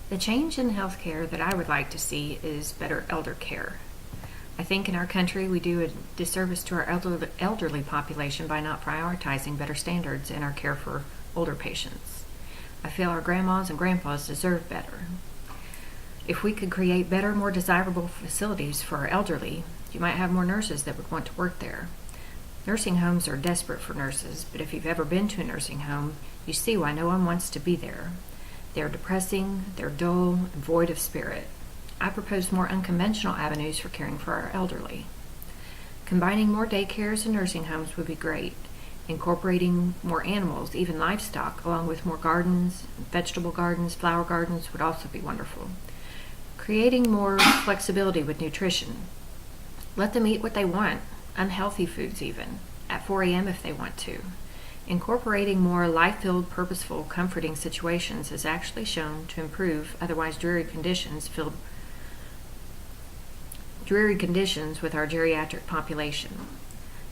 The change in healthcare that I would like to see is better elder care. I think in our country we do a disservice to our elderly population by not prioritizing better standards in our care for older patients. I feel our grandmas and grandpas deserve better. If we could create better, more desirable facilities for our elderly, you might have more nurses that would want to work there. Nursing homes are desperate for nurses, but if you've ever been to a nursing home, you see why no one wants to be there. They're depressing, they're dull, and void of spirit. I propose more unconventional avenues for caring for our elderly. Combining more daycares and nursing homes would be great. Incorporating more animals, even livestock, along with more gardens, vegetable gardens, flower gardens would also be wonderful. Creating more flexibility with nutrition. Let them eat what they want, unhealthy foods even, at 4 a.m. if they want to. Incorporating more life-filled, purposeful, comforting situations has actually shown to improve otherwise dreary conditions with our geriatric population.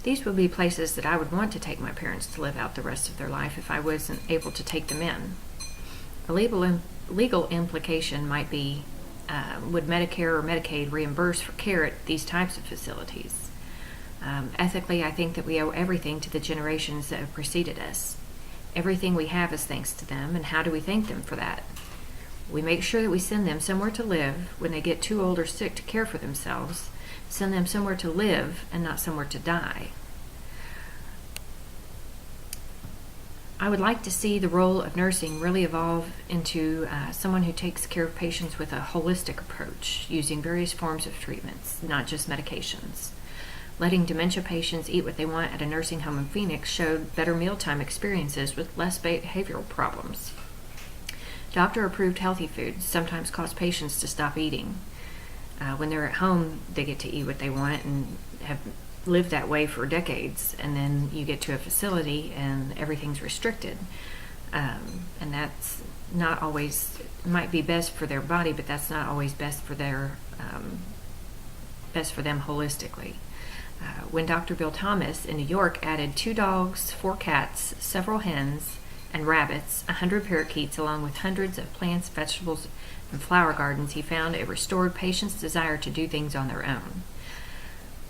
These would be places that I would want to take my parents to live out the rest of their life if I wasn't able to take them in. A legal implication might be, would Medicare or Medicaid reimburse for care at these types of facilities? Ethically, I think that we owe everything to the generations that have preceded us. Everything we have is thanks to them, and how do we thank them for that? We make sure that we send them somewhere to live when they get too old or sick to care for themselves. Send them somewhere to live and not somewhere to die. I would like to see the role of nursing really evolve into someone who takes care of patients with a holistic approach, using various forms of treatments, not just medications. Letting dementia patients eat what they want at a nursing home in Phoenix showed better mealtime experiences with less behavioral problems. Doctor-approved healthy foods sometimes cause patients to stop eating. When they're at home, they get to eat what they want and have lived that way for decades, and then you get to a facility and everything's restricted. And that's not always, might be best for their body, but that's not always best for them holistically. When Dr. Bill Thomas in New York added 2 dogs, 4 cats, several hens, and rabbits, 100 parakeets, along with hundreds of plants, vegetables, and flower gardens, he found it restored patients' desire to do things on their own.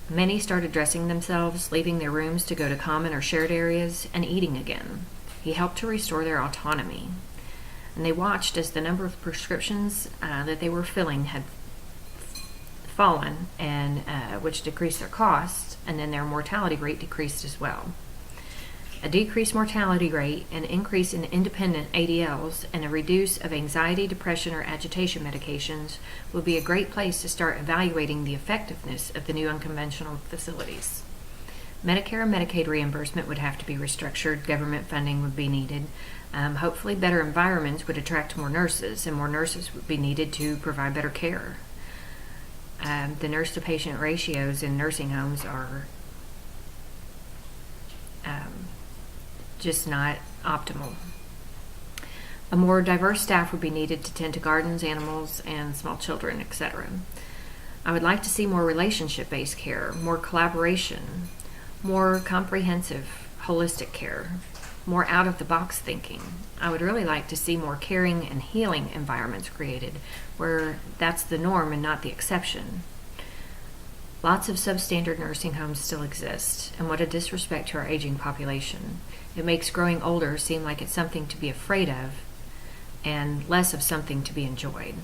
Many started dressing themselves, leaving their rooms to go to common or shared areas, and eating again. He helped to restore their autonomy. And they watched as the number of prescriptions that they were filling had fallen, and which decreased their costs, and then their mortality rate decreased as well. A decreased mortality rate, an increase in independent ADLs, and a reduce of anxiety, depression, or agitation medications would be a great place to start evaluating the effectiveness of the new unconventional facilities. Medicare and Medicaid reimbursement would have to be restructured, government funding would be needed. Hopefully better environments would attract more nurses, and more nurses would be needed to provide better care. The nurse-to-patient ratios in nursing homes are just not optimal. A more diverse staff would be needed to tend to gardens, animals, and small children, etc. I would like to see more relationship-based care, more collaboration, more comprehensive, holistic care, more out-of-the-box thinking. I would really like to see more caring and healing environments created where that's the norm and not the exception. Lots of substandard nursing homes still exist, and what a disrespect to our aging population. It makes growing older seem like it's something to be afraid of and less of something to be enjoyed.